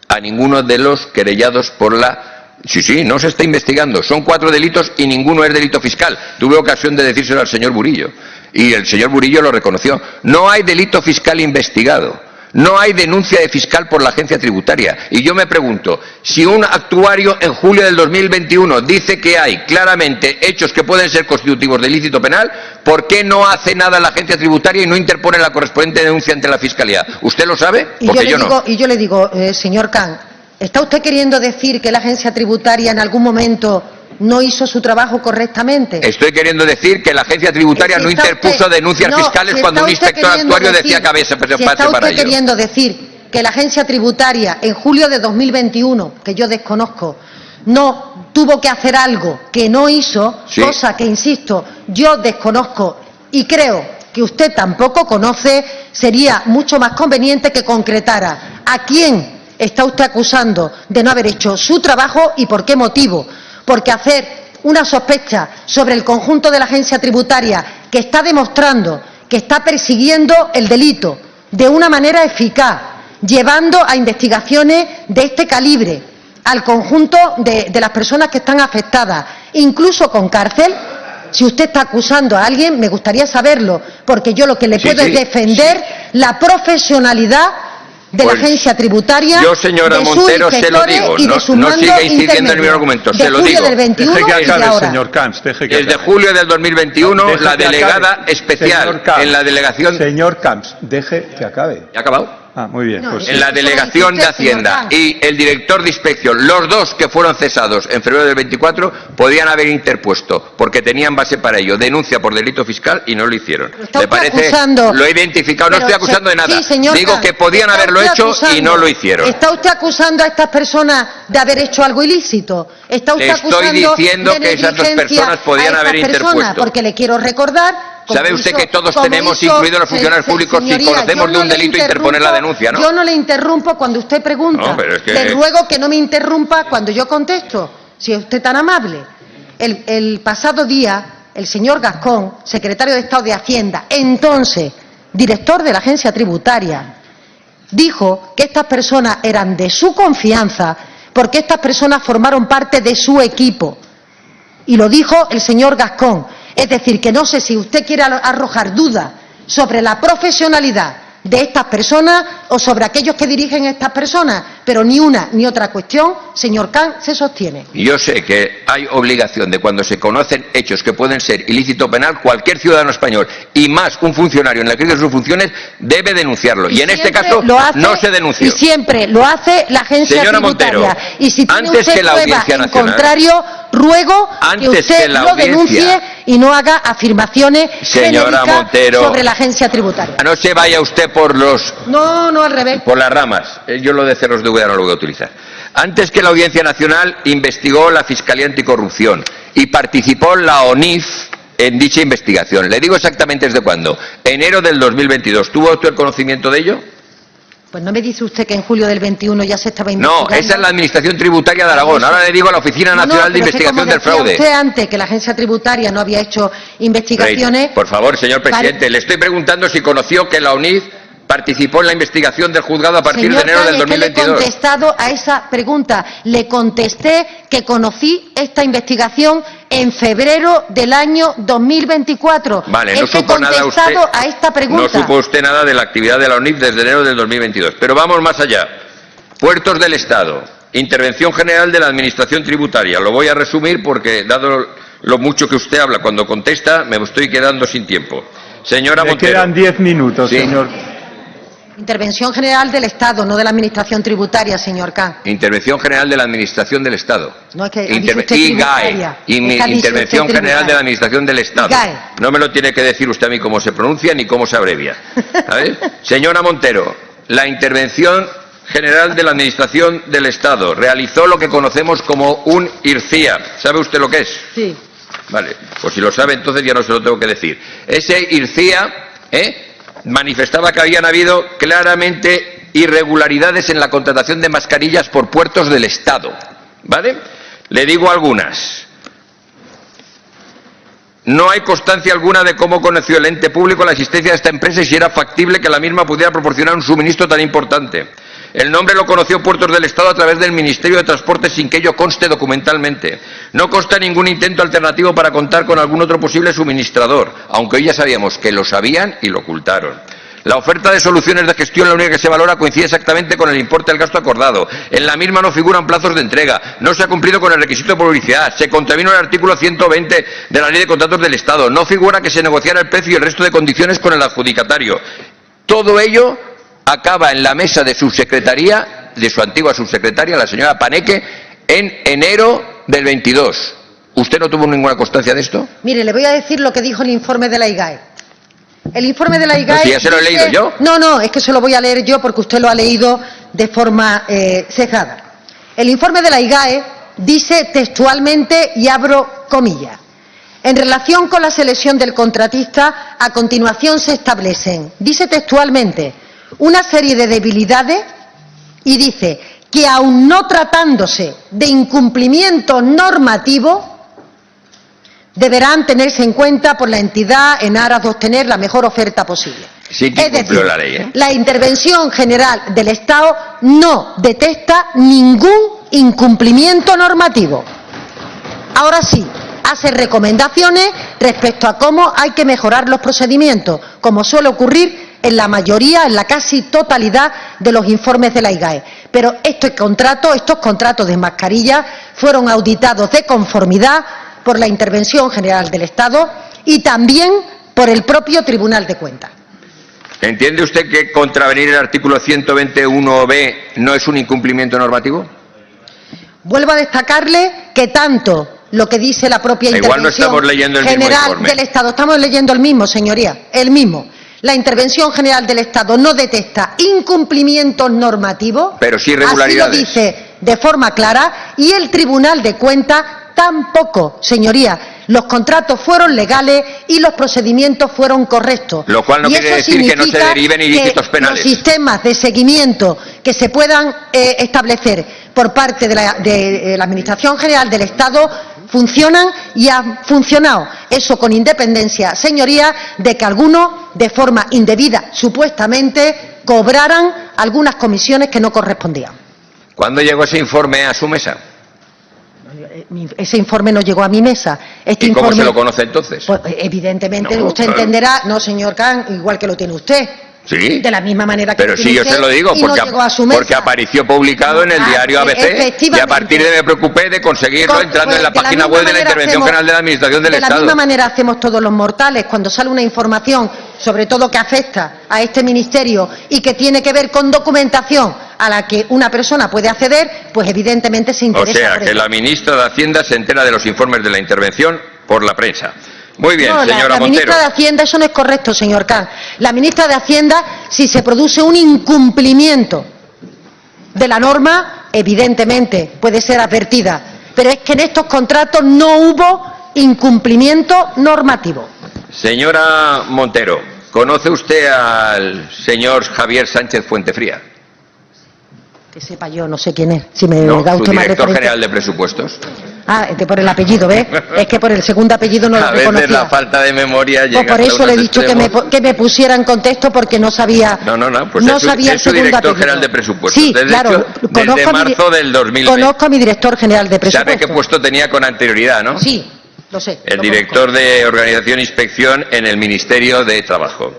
a ninguno de los querellados por la... Sí, no se está investigando. Son 4 delitos y ninguno es delito fiscal. Tuve ocasión de decírselo al señor Burillo. Y el señor Burillo lo reconoció. No hay delito fiscal investigado. No hay denuncia de fiscal por la agencia tributaria. Y yo me pregunto, si un actuario en julio del 2021 dice que hay claramente hechos que pueden ser constitutivos de ilícito penal, ¿por qué no hace nada la agencia tributaria y no interpone la correspondiente denuncia ante la Fiscalía? ¿Usted lo sabe? Porque yo no. Y yo le digo, señor Khan, ¿está usted queriendo decir que la agencia tributaria en algún momento no hizo su trabajo correctamente? Estoy queriendo decir que la agencia tributaria no interpuso denuncias fiscales cuando un inspector actuario decía que había pase está para usted ello. queriendo decir que la agencia tributaria en julio de 2021, que yo desconozco, no tuvo que hacer algo que no hizo, Sí. cosa que, insisto, yo desconozco y creo que usted tampoco conoce, sería mucho más conveniente que concretara a quién está usted acusando de no haber hecho su trabajo y por qué motivo. Porque hacer una sospecha sobre el conjunto de la agencia tributaria que está demostrando que está persiguiendo el delito de una manera eficaz, llevando a investigaciones de este calibre al conjunto de las personas que están afectadas, incluso con cárcel. Si usted está acusando a alguien, me gustaría saberlo, porque yo lo que le puedo es defender la profesionalidad de la agencia tributaria, yo, señora de sus Montero, se lo inspectores digo, y de sus no mandos siga incidiendo en mi intermedios. argumento, De se lo julio digo. del 21 Deje que y de acabe, ahora. señor Camps, deje que Desde acabe. julio del 2021, Deje la que delegada acabe. especial Señor Camps, en la delegación... Señor Camps, deje que acabe. ¿Ya ha acabado? Ah, muy bien. No, Pues, En la Eso lo delegación dice de usted, señor Hacienda Camps. y el director de inspección, los dos que fueron cesados en febrero del 24, podían haber interpuesto, porque tenían base para ello, denuncia por delito fiscal y no lo hicieron. Pero está ¿Le usted parece? acusando- Lo he identificado, no Pero estoy acusando de nada. sí, señor Digo Camps, que podían está haberlo usted hecho y acusando- no lo hicieron. ¿Está usted acusando a estas personas de haber hecho algo ilícito? ¿Está usted Le estoy acusando diciendo de que esas dos negligencia personas podían a estas haber personas? interpuesto. Porque le quiero recordar... como ¿Sabe usted hizo- que todos como tenemos, hizo- incluidos los funcionarios públicos, si señoría, conocemos yo de un le delito, interponer la interrumpo, denuncia, ¿no? Yo no le interrumpo cuando usted pregunta. No, pero es que- Le ruego que no me interrumpa cuando yo contesto, si es usted tan amable. El pasado día, el señor Gascón, secretario de Estado de Hacienda, entonces director de la agencia tributaria, dijo que estas personas eran de su confianza porque estas personas formaron parte de su equipo. Y lo dijo el señor Gascón. Es decir, que no sé si usted quiere arrojar dudas sobre la profesionalidad de estas personas o sobre aquellos que dirigen estas personas, pero ni una ni otra cuestión, señor Khan, se sostiene. Yo sé que hay obligación de cuando se conocen hechos que pueden ser ilícito penal, cualquier ciudadano español, y más un funcionario en el ejercicio de sus funciones, debe denunciarlo. Y en este siempre caso lo hace- no se denunció. Y siempre lo hace la agencia Señora tributaria. Montero, Y si tiene antes usted que la pruebas Audiencia en Nacional- contrario, ruego que Antes usted que la lo denuncie Audiencia- y no haga afirmaciones Señora genéricas Montero, sobre la agencia tributaria. No se vaya usted por No, al revés. las ramas. Yo lo de cerros de Úbeda no lo voy a utilizar. Antes que la Audiencia Nacional investigó la Fiscalía Anticorrupción y participó la ONIF en dicha investigación. Le digo exactamente desde cuándo. Enero del 2022. ¿Tuvo usted el conocimiento de ello? Pues no me dice usted que en julio del 21 ya se estaba No, investigando. esa es la Administración Tributaria de Aragón. Ahora le digo a la Oficina Nacional de pero es que Investigación como del decía Fraude. usted antes que la agencia tributaria no había hecho investigaciones. Por favor, señor presidente, le estoy preguntando si conoció que la ONIF participó en la investigación del juzgado a partir de Señor enero Khan, del es que le he 2022. contestado a esa pregunta. Le contesté que conocí esta investigación en febrero del año 2024. Vale, no Es que he supo nada usted. contestado a esta pregunta. No supo usted nada de la actividad de la ONIF desde enero del 2022. Pero vamos más allá. Puertos del Estado. Intervención general de la Administración Tributaria. Lo voy a resumir porque, dado lo mucho que usted habla cuando contesta, me estoy quedando sin tiempo. Señora le Montero. quedan 10 minutos, Sí. señor. Intervención general del Estado, no de la Administración Tributaria, señor Khan. Intervención general de la Administración del Estado. No, es que ha dicho usted IGAE. tributaria. Es que ha dicho Intervención usted general de la tributaria. Administración del Estado. IGAE. No me lo tiene que decir usted a mí cómo se pronuncia ni cómo se abrevia. ¿Sabe? Señora Montero, la Intervención General de la Administración del Estado realizó lo que conocemos como un IRCIA. ¿Sabe usted lo que es? Sí. Vale, pues si lo sabe entonces ya no se lo tengo que decir. Ese IRCIA manifestaba que habían habido claramente irregularidades en la contratación de mascarillas por puertos del Estado. ¿Vale? Le digo algunas. No hay constancia alguna de cómo conoció el ente público la existencia de esta empresa y si era factible que la misma pudiera proporcionar un suministro tan importante. El nombre lo conoció Puertos del Estado a través del Ministerio de Transporte sin que ello conste documentalmente. No consta ningún intento alternativo para contar con algún otro posible suministrador, aunque hoy ya sabíamos que lo sabían y lo ocultaron. La oferta de soluciones de gestión, la única que se valora, coincide exactamente con el importe del gasto acordado. En la misma no figuran plazos de entrega, no se ha cumplido con el requisito de publicidad, se contravino el artículo 120 de la Ley de Contratos del Estado, no figura que se negociara el precio y el resto de condiciones con el adjudicatario. Todo ello acaba en la mesa de subsecretaría, de su antigua subsecretaria, la señora Paneque, en enero del 22. ¿Usted no tuvo ninguna constancia de esto? Mire, le voy a decir lo que dijo el informe de la IGAE. El informe de la IGAE... Pues si ya se lo he leído yo. No, es que se lo voy a leer yo porque usted lo ha leído de forma sesgada. El informe de la IGAE dice textualmente, y abro comillas, en relación con la selección del contratista, a continuación se establecen, dice textualmente, una serie de debilidades y dice que aun no tratándose de incumplimiento normativo, deberán tenerse en cuenta por la entidad en aras de obtener la mejor oferta posible. Sí que Es incumplió decir, la ley, ¿eh? la Intervención General del Estado no detecta ningún incumplimiento normativo. Ahora sí, hace recomendaciones respecto a cómo hay que mejorar los procedimientos, como suele ocurrir en la mayoría, en la casi totalidad de los informes de la IGAE. Pero estos contratos de mascarilla fueron auditados de conformidad por la Intervención General del Estado y también por el propio Tribunal de Cuentas. ¿Entiende usted que contravenir el artículo 121b no es un incumplimiento normativo? Vuelvo a destacarle que tanto lo que dice la propia Igual no Intervención estamos leyendo el mismo General informe. del Estado, estamos leyendo el mismo, señoría, el mismo. La Intervención General del Estado no detecta incumplimientos normativos, pero sí irregularidades. así lo dice de forma clara, y el Tribunal de Cuentas tampoco, señoría. Los contratos fueron legales y los procedimientos fueron correctos. Lo cual no y quiere eso decir que no se significa deriven ilícitos que penales. Los sistemas de seguimiento que se puedan establecer por parte de la Administración General del Estado funcionan y han funcionado. Eso con independencia, señoría, de que algunos, de forma indebida, supuestamente, cobraran algunas comisiones que no correspondían. ¿Cuándo llegó ese informe a su mesa? Ese informe no llegó a mi mesa. Este ¿Y cómo informe, se lo conoce entonces? Pues, evidentemente, No, usted claro. entenderá, no, señor Khan, igual que lo tiene usted. Sí. De la misma manera que Pero lo tiene sí, yo usted, se lo digo, y porque, no llegó a su mesa. porque apareció publicado en el diario ABC y efectivamente. a partir de me preocupé de conseguirlo entrando en la Pues, página web de la Intervención General de la Administración del De la Estado. misma manera hacemos todos los mortales cuando sale una información, sobre todo que afecta a este ministerio y que tiene que ver con documentación a la que una persona puede acceder, pues evidentemente se O interesa sea, por que ello. la ministra de Hacienda se entera de los informes de la intervención por la prensa. Muy bien, No, señora la Montero. ministra de Hacienda, eso no es correcto, señor Khan. La ministra de Hacienda, si se produce un incumplimiento de la norma, evidentemente puede ser advertida. Pero es que en estos contratos no hubo incumplimiento normativo. Señora Montero, ¿conoce usted al señor Javier Sánchez Fuentefría? Que sepa yo, no sé quién es. Si me No, da su usted más director referencia. general de presupuestos. Ah, por el apellido, ¿ves? Es que por el segundo apellido no lo A veces reconocía. la falta de memoria llega Pues por hasta eso le he unos dicho extremos. que me pusiera en contexto porque no sabía. No, pues no es su, sabía es su el segundo director apellido. general de presupuestos. Sí, desde claro. hecho, desde marzo del 2020. Conozco a mi director general de presupuestos. ¿Sabe qué puesto tenía con anterioridad, no? Sí, lo sé. El lo director conozco. de Organización e Inspección en el Ministerio de Trabajo.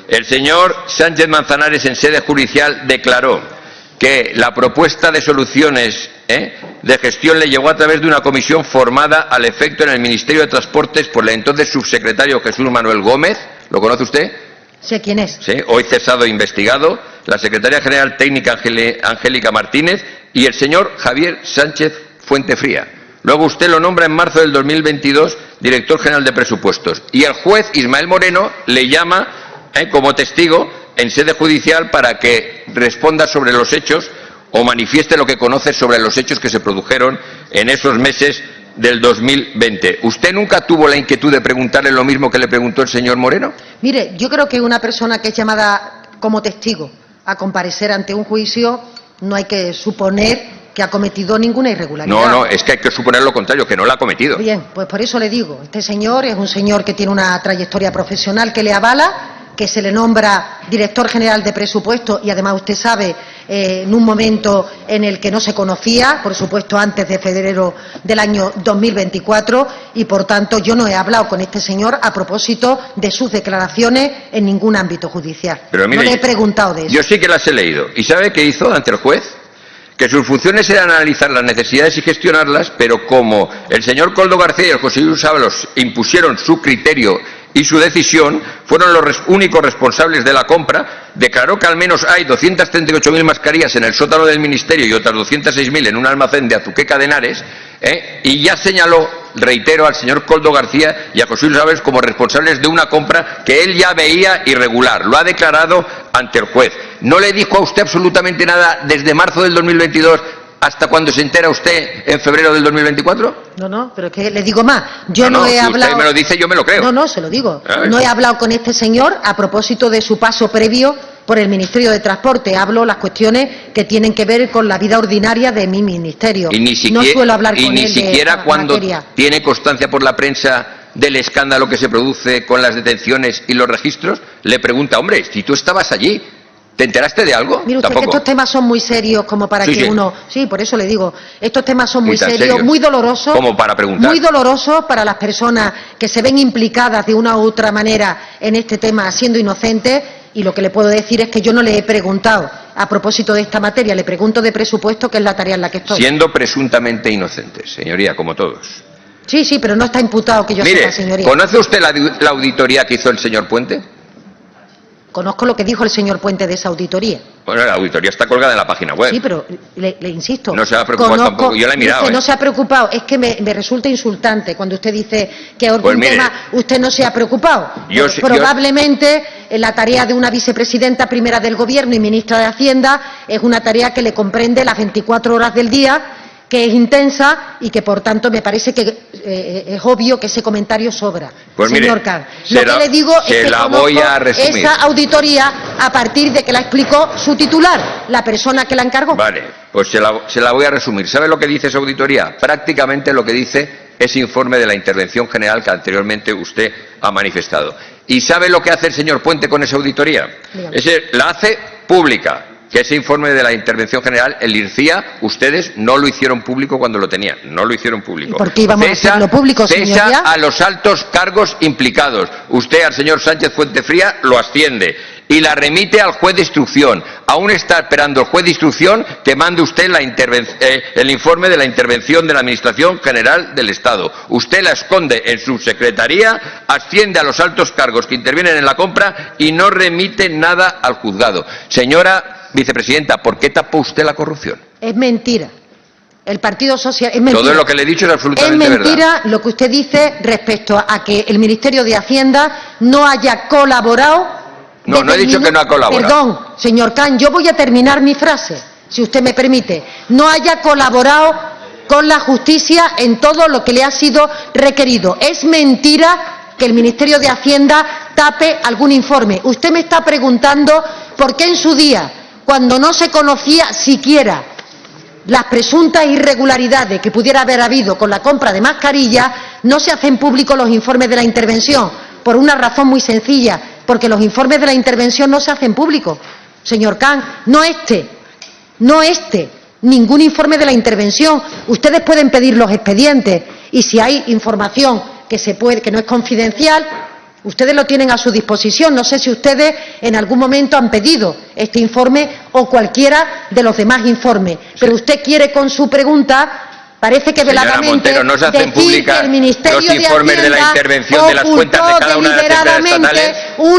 El señor Sánchez Manzanares, en sede judicial, declaró que la propuesta de soluciones de gestión le llegó a través de una comisión formada al efecto en el Ministerio de Transportes por el entonces subsecretario Jesús Manuel Gómez. ¿Lo conoce usted? Sé quién es. Sí, hoy cesado e investigado, la secretaria general técnica Angélica Martínez y el señor Javier Sánchez Fuentefría. Luego usted lo nombra en marzo del 2022 director general de presupuestos y el juez Ismael Moreno le llama como testigo en sede judicial para que responda sobre los hechos o manifieste lo que conoce sobre los hechos que se produjeron en esos meses del 2020. ¿Usted nunca tuvo la inquietud de preguntarle lo mismo que le preguntó el señor Moreno? Mire, yo creo que una persona que es llamada como testigo a comparecer ante un juicio no hay que suponer que ha cometido ninguna irregularidad. No, es que hay que suponer lo contrario, que no la ha cometido. Bien, pues por eso le digo, este señor es un señor que tiene una trayectoria profesional que le avala, que se le nombra director general de presupuesto y además usted sabe en un momento en el que no se conocía, por supuesto antes de febrero del año 2024 y por tanto yo no he hablado con este señor a propósito de sus declaraciones en ningún ámbito judicial. Pero mire, no le he preguntado de eso. Yo sí que las he leído. ¿Y sabe qué hizo ante el juez? Que sus funciones eran analizar las necesidades y gestionarlas, pero como el señor Koldo García y el José Luis Ábalos impusieron su criterio y su decisión, fueron los únicos responsables de la compra, declaró que al menos hay 238.000 mascarillas en el sótano del Ministerio y otras 206.000 en un almacén de Azuqueca de Henares, y ya señaló, reitero, al señor Koldo García y a José Luis Ábalos como responsables de una compra que él ya veía irregular. Lo ha declarado ante el juez. ¿No le dijo a usted absolutamente nada desde marzo del 2022 hasta cuando se entera usted en febrero del 2024? No, pero es que le digo más. Yo no he si hablado. usted me lo dice, yo me lo creo. No, se lo digo. A ver. No he hablado con este señor a propósito de su paso previo por el Ministerio de Transporte. Hablo las cuestiones que tienen que ver con la vida ordinaria de mi ministerio. Y ni siquiera, no suelo hablar con él ni siquiera de cuando materia. tiene constancia por la prensa del escándalo que se produce con las detenciones y los registros, le pregunta, hombre, si tú estabas allí, ¿te enteraste de algo? Mire usted, que Tampoco. estos temas son muy serios como para Sí, que sí. uno... Sí, por eso le digo, estos temas son muy tan serios, muy dolorosos. Como para preguntar. Muy dolorosos para las personas que se ven implicadas de una u otra manera en este tema siendo inocentes, y lo que le puedo decir es que yo no le he preguntado a propósito de esta materia, le pregunto de presupuesto, que es la tarea en la que estoy. Siendo presuntamente inocentes, señoría, como todos. Sí, sí, pero no está imputado, que yo Mire, sepa, señoría. ¿conoce usted la auditoría que hizo el señor Puente? Conozco lo que dijo el señor Puente de esa auditoría. Bueno, la auditoría está colgada en la página web. Sí, pero le insisto. No se ha preocupado tampoco, yo la he mirado, Usted no se ha preocupado, es que me resulta insultante cuando usted dice que algún Pues mire, tema usted no se ha preocupado. Probablemente la tarea de una vicepresidenta primera del Gobierno y ministra de Hacienda es una tarea que le comprende las 24 horas del día, que es intensa y que, por tanto, me parece que es obvio que ese comentario sobra. Pues señor mire, Khan, lo que le digo es que la voy a resumir. esa auditoría a partir de que la explicó su titular, la persona que la encargó. Vale, pues se la voy a resumir. ¿Sabe lo que dice esa auditoría? Prácticamente lo que dice ese informe de la intervención general que anteriormente usted ha manifestado. ¿Y sabe lo que hace el señor Puente con esa auditoría? La hace pública. Que ese informe de la intervención general, el IRCIA, ustedes no lo hicieron público cuando lo tenían, no lo hicieron público. ¿Y por qué íbamos a hacerlo público, señoría? Cesa a los altos cargos implicados. Usted al señor Sánchez Fuentefría lo asciende y la remite al juez de instrucción. Aún está esperando el juez de instrucción que mande usted el informe de la intervención de la Administración General del Estado. Usted la esconde en su secretaría, asciende a los altos cargos que intervienen en la compra y no remite nada al juzgado. Señora vicepresidenta, ¿por qué tapó usted la corrupción? Es mentira. El Partido Socialista... Es mentira. Todo lo que le he dicho es absolutamente verdad. Es mentira lo que usted dice respecto a que el Ministerio de Hacienda no haya colaborado... No, no he dicho que no ha colaborado. Perdón, señor Khan, yo voy a terminar mi frase, si usted me permite. No haya colaborado con la justicia en todo lo que le ha sido requerido. Es mentira que el Ministerio de Hacienda tape algún informe. Usted me está preguntando por qué en su día, cuando no se conocía siquiera las presuntas irregularidades que pudiera haber habido con la compra de mascarillas, no se hacen públicos los informes de la intervención. Por una razón muy sencilla, porque los informes de la intervención no se hacen públicos. Señor Khan, no ningún informe de la intervención. Ustedes pueden pedir los expedientes y si hay información que no es confidencial, ustedes lo tienen a su disposición. No sé si ustedes en algún momento han pedido este informe o cualquiera de los demás informes, pero usted quiere con su pregunta, parece que veladamente, Montero, no se hacen públicas que el Ministerio los informes de la intervención de las cuentas de cada una de las empresas estatales.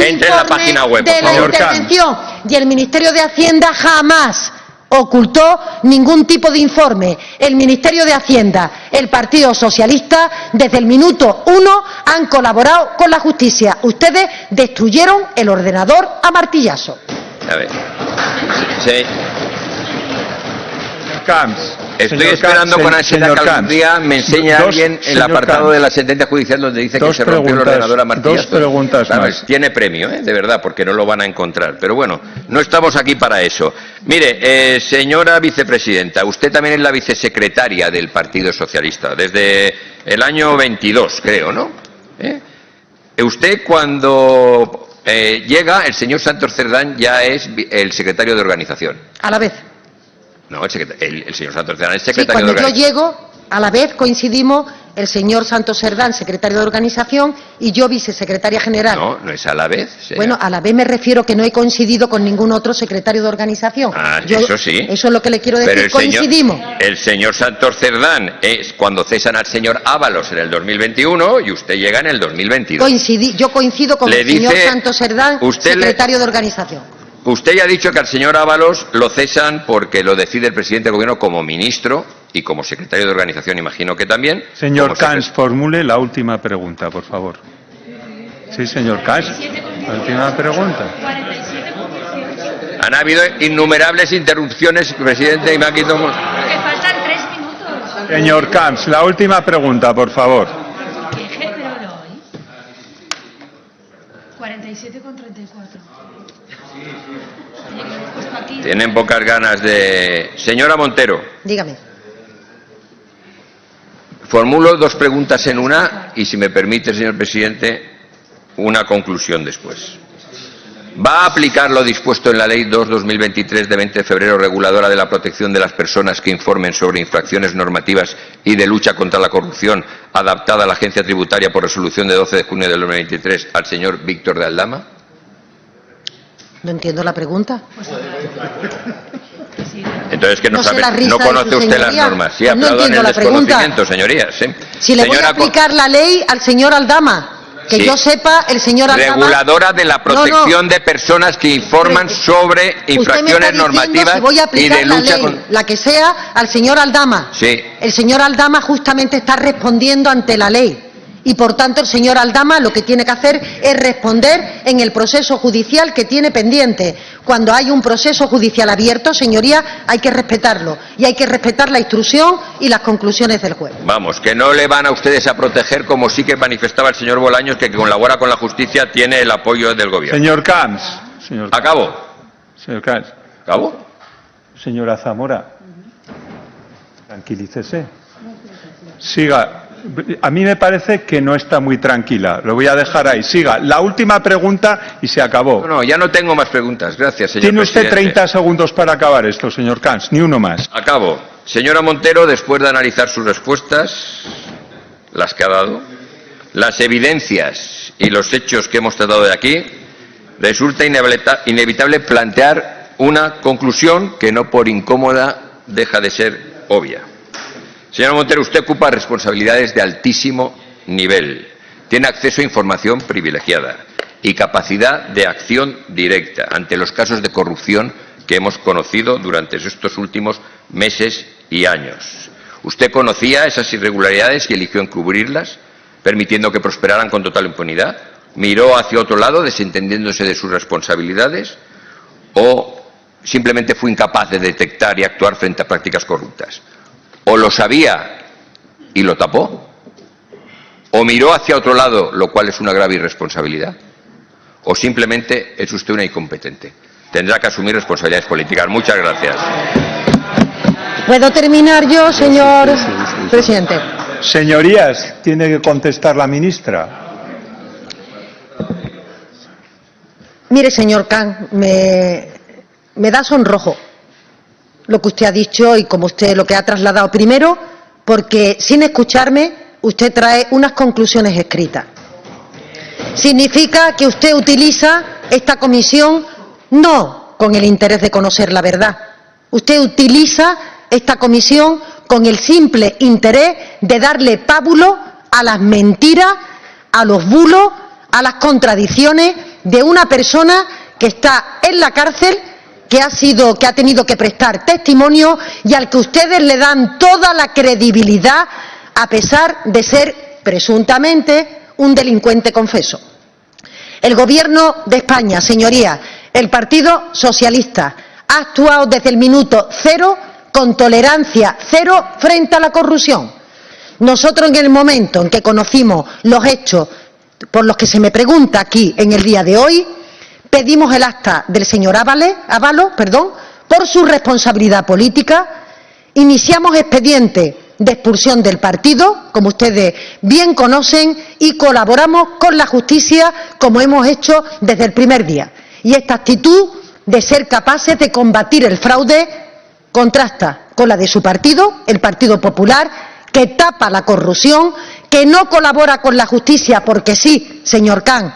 Entre en la página web, por de la favor. intervención, y el Ministerio de Hacienda jamás ocultó ningún tipo de informe. El Ministerio de Hacienda, el Partido Socialista, desde el minuto 1 han colaborado con la justicia. Ustedes destruyeron el ordenador a martillazo. A ver. Sí. Camps. Estoy esperando con ansiedad que algún día me enseñe alguien el apartado de la sentencia judicial donde dice que se rompió el ordenador a martillazos. Dos preguntas más. Tiene premio, de verdad, porque no lo van a encontrar. Pero bueno, no estamos aquí para eso. Mire, señora vicepresidenta, usted también es la vicesecretaria del Partido Socialista, desde el año 22, creo, ¿no? Usted cuando llega, el señor Santos Cerdán ya es el secretario de organización. A la vez. No, el señor Santos Cerdán es secretario Sí, cuando de organización. yo llego, a la vez coincidimos el señor Santos Cerdán, secretario de organización, y yo vicesecretaria general. No, no es a la vez. Bueno, a la vez me refiero que no he coincidido con ningún otro secretario de organización. Eso sí. Eso es lo que le quiero decir. Pero coincidimos. El señor Santos Cerdán es cuando cesan al señor Ábalos en el 2021 y usted llega en el 2022. Yo coincido con el señor Santos Cerdán, secretario de organización. Usted ya ha dicho que al señor Ábalos lo cesan porque lo decide el presidente del Gobierno como ministro y como secretario de organización, imagino que también. Señor Camps, formule la última pregunta, por favor. Sí, señor Camps, la última pregunta. Han habido innumerables interrupciones, presidente, y me ha quitado... Porque faltan 3 minutos. Señor Camps, la última pregunta, por favor. ¿Qué pero hoy? 47,34. Tienen pocas ganas de... Señora Montero. Dígame. Formulo dos preguntas en una y, si me permite, señor presidente, una conclusión después. ¿Va a aplicar lo dispuesto en la Ley 2/2023 de 20 de febrero reguladora de la protección de las personas que informen sobre infracciones normativas y de lucha contra la corrupción adaptada a la Agencia Tributaria por resolución de 12 de junio del 2023 al señor Víctor de Aldama? No entiendo la pregunta. Entonces, que no, No sé sabe, la risa no de conoce su usted las señoría. normas. Sí, Pues no aplaudan entiendo el la pregunta. desconocimiento, señorías. Si le voy a Señora aplicar la ley al señor Aldama, que Sí. yo sepa, el señor Aldama... Reguladora de la protección No. de personas que informan Pero, sobre usted me infracciones está diciendo normativas si voy a y aplicar de la lucha ley, con... la que sea, al señor Aldama. Sí. El señor Aldama justamente está respondiendo ante la ley. Y, por tanto, el señor Aldama lo que tiene que hacer es responder en el proceso judicial que tiene pendiente. Cuando hay un proceso judicial abierto, señoría, hay que respetarlo. Y hay que respetar la instrucción y las conclusiones del juez. Vamos, que no le van a ustedes a proteger, como sí que manifestaba el señor Bolaños, que colabora con la justicia, tiene el apoyo del gobierno. Señor Camps. Señor Camps. Acabo. Señor Camps. ¿Acabo? Señora Zamora, tranquilícese. Siga. A mí me parece que no está muy tranquila. Lo voy a dejar ahí. Siga. La última pregunta y se acabó. No, ya no tengo más preguntas. Gracias, señor Tiene usted presidente. 30 segundos para acabar esto, señor Camps. Ni uno más. Acabo. Señora Montero, después de analizar sus respuestas, las que ha dado, las evidencias y los hechos que hemos tratado de aquí, resulta inevitable plantear una conclusión que, no por incómoda, deja de ser obvia. Señora Montero, usted ocupa responsabilidades de altísimo nivel, tiene acceso a información privilegiada y capacidad de acción directa ante los casos de corrupción que hemos conocido durante estos últimos meses y años. Usted conocía esas irregularidades y eligió encubrirlas, permitiendo que prosperaran con total impunidad. ¿Miró hacia otro lado, desentendiéndose de sus responsabilidades? ¿O simplemente fue incapaz de detectar y actuar frente a prácticas corruptas? ¿O lo sabía y lo tapó? ¿O miró hacia otro lado, lo cual es una grave irresponsabilidad? ¿O simplemente es usted una incompetente? Tendrá que asumir responsabilidades políticas. Muchas gracias. ¿Puedo terminar yo, señor presidente? Señorías, tiene que contestar la ministra. Mire, señor Khan, me da sonrojo lo que usted ha dicho y como usted lo que ha trasladado. Primero, porque sin escucharme usted trae unas conclusiones escritas. Significa que usted utiliza esta comisión no con el interés de conocer la verdad. Usted utiliza esta comisión con el simple interés de darle pábulo a las mentiras, a los bulos, a las contradicciones de una persona que está en la cárcel, que ha tenido que prestar testimonio y al que ustedes le dan toda la credibilidad a pesar de ser presuntamente un delincuente confeso. El Gobierno de España, señorías, el Partido Socialista, ha actuado desde el minuto cero con tolerancia cero frente a la corrupción. Nosotros, en el momento en que conocimos los hechos por los que se me pregunta aquí en el día de hoy, pedimos el acta del señor Ábalos, por su responsabilidad política, iniciamos expediente de expulsión del partido, como ustedes bien conocen, y colaboramos con la justicia como hemos hecho desde el primer día. Y esta actitud de ser capaces de combatir el fraude contrasta con la de su partido, el Partido Popular, que tapa la corrupción, que no colabora con la justicia porque sí, señor Khan,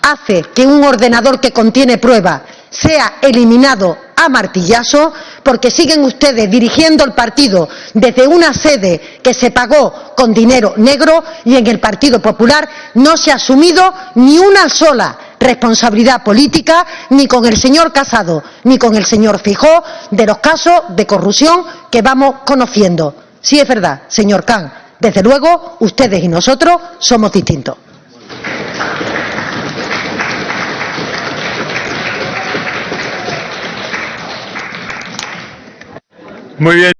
hace que un ordenador que contiene pruebas sea eliminado a martillazo, porque siguen ustedes dirigiendo el partido desde una sede que se pagó con dinero negro y en el Partido Popular no se ha asumido ni una sola responsabilidad política, ni con el señor Casado, ni con el señor Feijóo, de los casos de corrupción que vamos conociendo. Sí es verdad, señor Khan, desde luego ustedes y nosotros somos distintos. Muy bien.